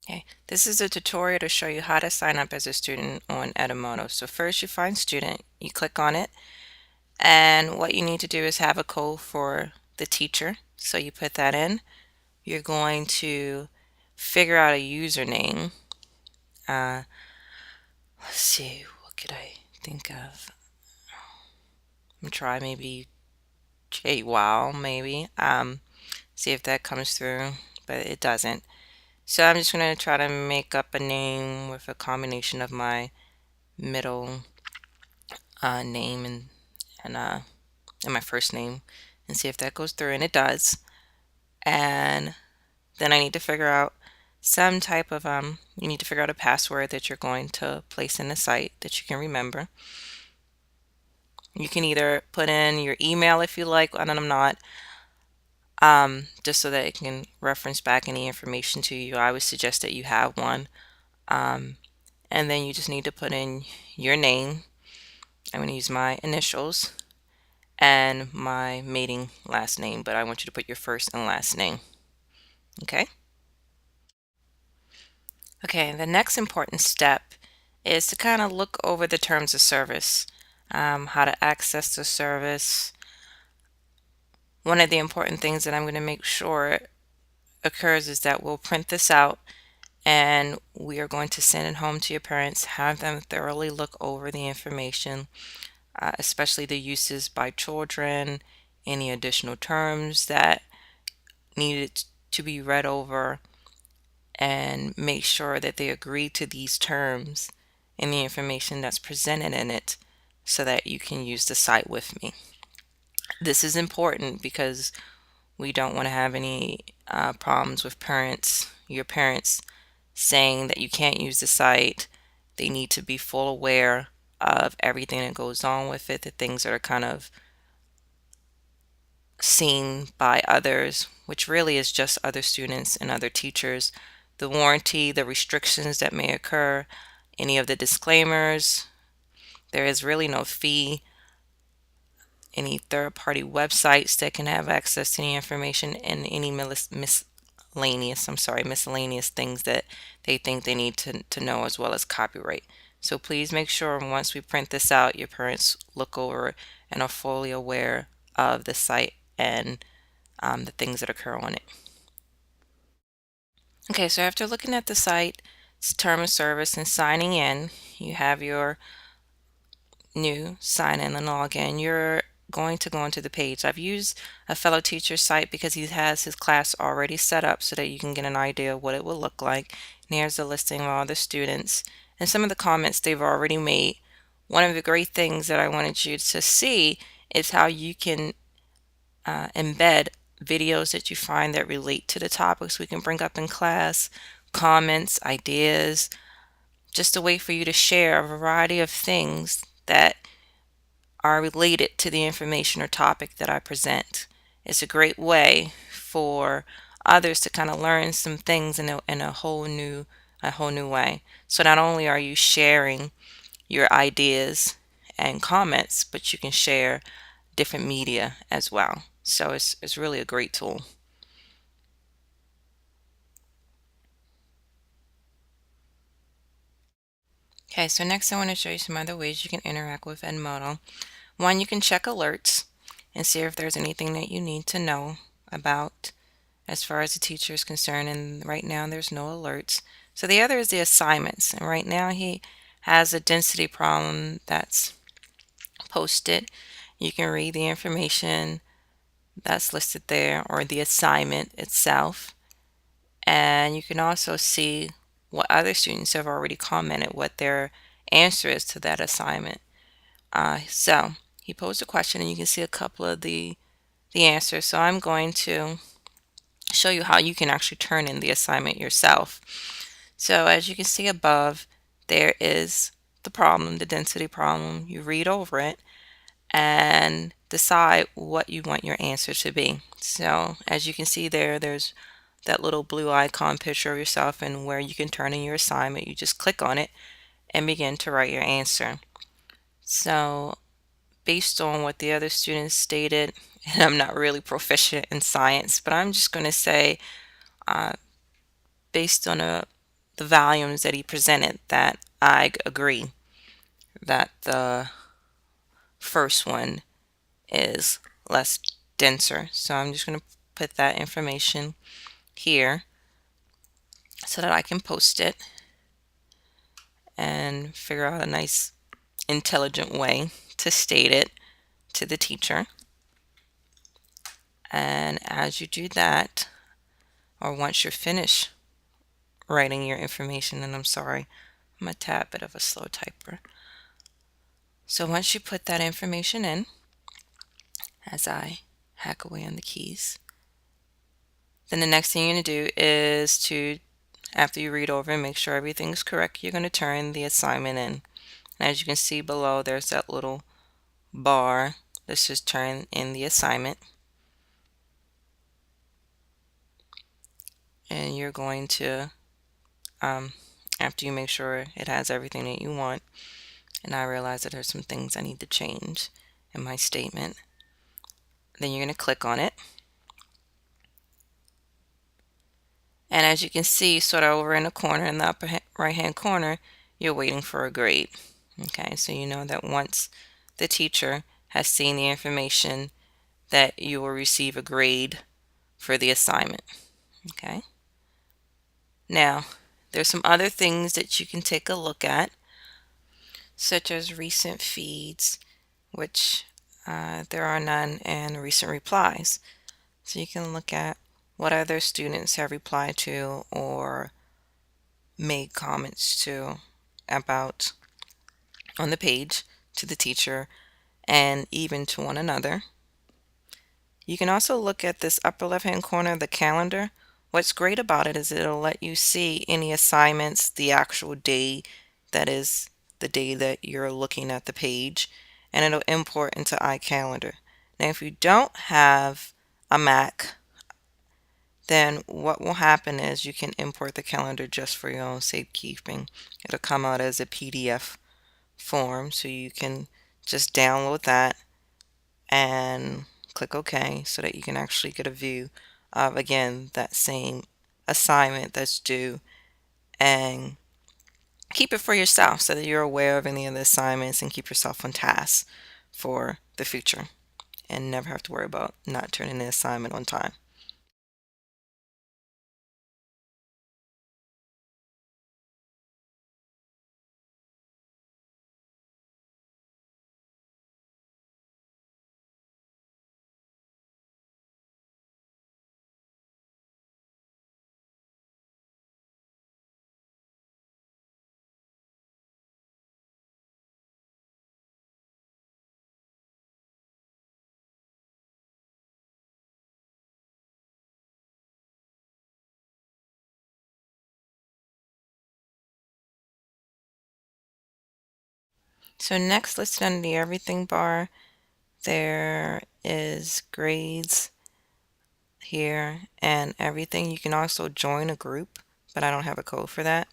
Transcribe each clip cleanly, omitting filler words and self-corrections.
Okay, this is a tutorial to show you how to sign up as a student on Edmodo. So first you find student, you click on it, and what you need to do is have a code for the teacher. So you put that in. You're going to figure out a username. Uh, let's see, what could I think of? I'm gonna try maybe JWoww, maybe. See if that comes through, but it doesn't. So I'm just gonna try to make up a name with a combination of my middle name and my first name and see if that goes through, and it does. And then I need to figure out some type of you need to figure out a password that you're going to place in the site that you can remember. You can either put in your email if you like, and I'm not, just so that it can reference back any information to you. I would suggest that you have one. um, and then you just need to put in your name. I'm going to use my initials and my mating last name, but I want you to put your first and last name. Okay? Okay, the next important step is to kind of look over the terms of service, how to access the service. One of the important things that I'm going to make sure occurs is that we'll print this out and we are going to send it home to your parents, have them thoroughly look over the information, especially the uses by children, any additional terms that needed to be read over, and make sure that they agree to these terms and the information that's presented in it so that you can use the site with me. This is important because we don't want to have any problems with your parents saying that you can't use the site. They need to be full aware of everything that goes on with it, the things that are kind of seen by others, which really is just other students and other teachers, the warranty, the restrictions that may occur, any of the disclaimers. There is really no fee. Any third-party websites that can have access to the information, and any miscellaneous things that they think they need to know, as well as copyright. So please make sure once we print this out, your parents look over and are fully aware of the site and the things that occur on it. Okay, so after looking at the site, term of service, and signing in, you have your new sign in and login. You're going to go into the page. I've used a fellow teacher's site because he has his class already set up so that you can get an idea of what it will look like. And here's a listing of all the students and some of the comments they've already made. One of the great things that I wanted you to see is how you can embed videos that you find that relate to the topics we can bring up in class, comments, ideas, just a way for you to share a variety of things that are related to the information or topic that I present. It's a great way for others to kind of learn some things in a whole new way. So not only are you sharing your ideas and comments, but you can share different media as well. So it's really a great tool. Okay, so next I want to show you some other ways you can interact with Edmodo. One, you can check alerts and see if there's anything that you need to know about as far as the teacher is concerned, and right now there's no alerts. So the other is the assignments, and right now he has a density problem that's posted. You can read the information that's listed there, or the assignment itself, and you can also see what other students have already commented, what their answer is to that assignment. So he posed a question and you can see a couple of the answers. So I'm going to show you how you can actually turn in the assignment yourself. So as you can see above, there is the problem, the density problem. You read over it and decide what you want your answer to be. So as you can see there, there's that little blue icon picture of yourself and where you can turn in your assignment. You just click on it and begin to write your answer. So based on what the other students stated, and I'm not really proficient in science, but I'm just going to say, uh, based on the volumes that he presented that I agree that the first one is less denser. So I'm just going to put that information here so that I can post it and figure out a nice intelligent way to state it to the teacher. And as you do that, or once you're finished writing your information, and I'm sorry, I'm a tad bit of a slow typer. So once you put that information in, as I hack away on the keys, then the next thing you're going to do is to, after you read over and make sure everything's correct, you're going to turn the assignment in. And as you can see below, there's that little bar. Let's just turn in the assignment. And you're going to, after you make sure it has everything that you want, and I realize that there's some things I need to change in my statement, then you're going to click on it. And as you can see, sort of over in the corner, in the upper right hand corner, you're waiting for a grade. Okay, so you know that once the teacher has seen the information, that you will receive a grade for the assignment. Okay. Now, there's some other things that you can take a look at, such as recent feeds, which there are none, and recent replies. So you can look at what other students have replied to or made comments to about on the page to the teacher and even to one another. You can also look at this upper left hand corner, the calendar. What's great about it is it'll let you see any assignments, the actual day that is the day that you're looking at the page, and it'll import into iCalendar. Now if you don't have a Mac, then what will happen is you can import the calendar just for your own safekeeping. It'll come out as a PDF form, so you can just download that and click OK so that you can actually get a view of, again, that same assignment that's due, and keep it for yourself so that you're aware of any of the assignments and keep yourself on task for the future and never have to worry about not turning the assignment on time. So next, listed under the everything bar, there is grades here and everything. You can also join a group, but I don't have a code for that.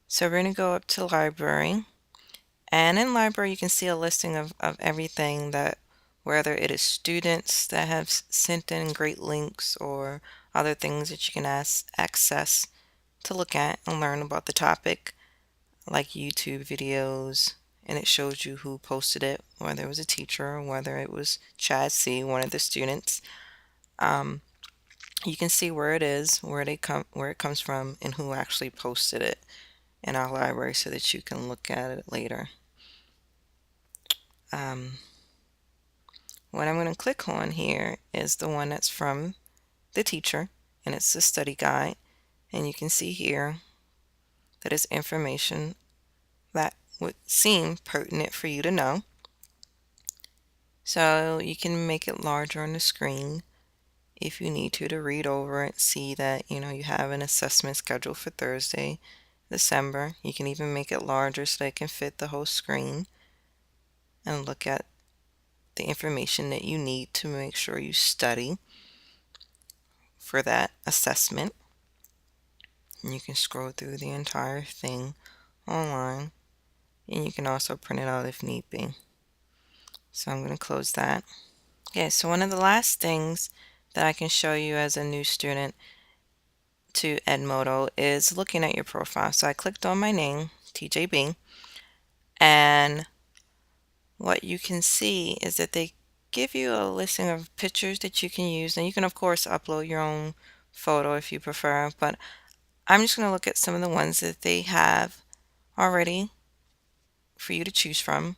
So we're going to go up to library, and in library you can see a listing of everything, that whether it is students that have sent in great links or other things that you can access to look at and learn about the topic, like YouTube videos, and it shows you who posted it, whether it was a teacher or whether it was Chad C, one of the students. You can see where it is, where it comes from, and who actually posted it in our library so that you can look at it later. What I'm going to click on here is the one that's from the teacher, and it's the study guide, and you can see here that is information that would seem pertinent for you to know. So you can make it larger on the screen if you need to read over it, see that you have an assessment scheduled for Thursday, December. You can even make it larger so that it can fit the whole screen and look at the information that you need to make sure you study for that assessment. And you can scroll through the entire thing online, and you can also print it out if need be. So I'm going to close that. Okay, so one of the last things that I can show you as a new student to Edmodo is looking at your profile. So I clicked on my name, TJB, and what you can see is that they give you a listing of pictures that you can use, and you can of course upload your own photo if you prefer, but I'm just going to look at some of the ones that they have already for you to choose from.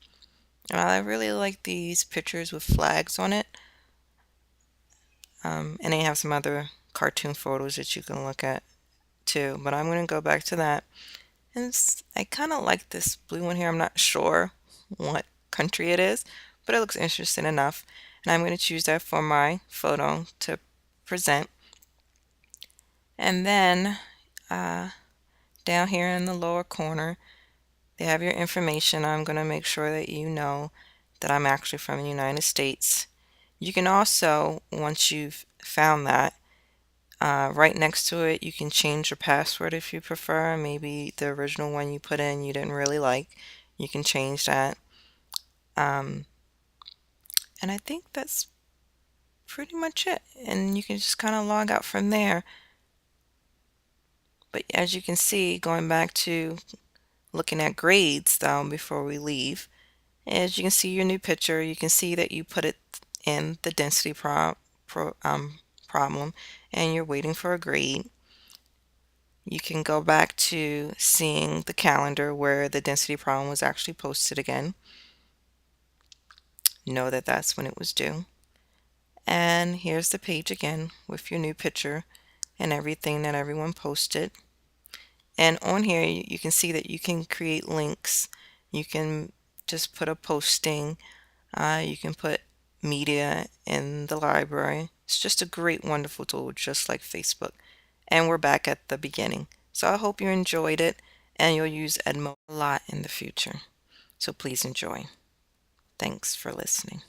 I really like these pictures with flags on it, and they have some other cartoon photos that you can look at too, but I'm going to go back to that. And I kind of like this blue one here. I'm not sure what country it is, but it looks interesting enough. And I'm going to choose that for my photo to present. And then down here in the lower corner, they have your information. I'm going to make sure that you know that I'm actually from the United States. You can also, once you've found that, right next to it, you can change your password if you prefer. Maybe the original one you put in you didn't really like. You can change that. Um, and I think that's pretty much it. And you can just kind of log out from there. But as you can see, going back to looking at grades though before we leave, as you can see your new picture, you can see that you put it in the density problem and you're waiting for a grade. You can go back to seeing the calendar where the density problem was actually posted again. Know that that's when it was due. And here's the page again with your new picture and everything that everyone posted. And on here you can see that you can create links. You can just put a posting. You can put media in the library. It's just a great, wonderful tool, just like Facebook. And we're back at the beginning. So I hope you enjoyed it and you'll use Edmodo a lot in the future. So please enjoy. Thanks for listening.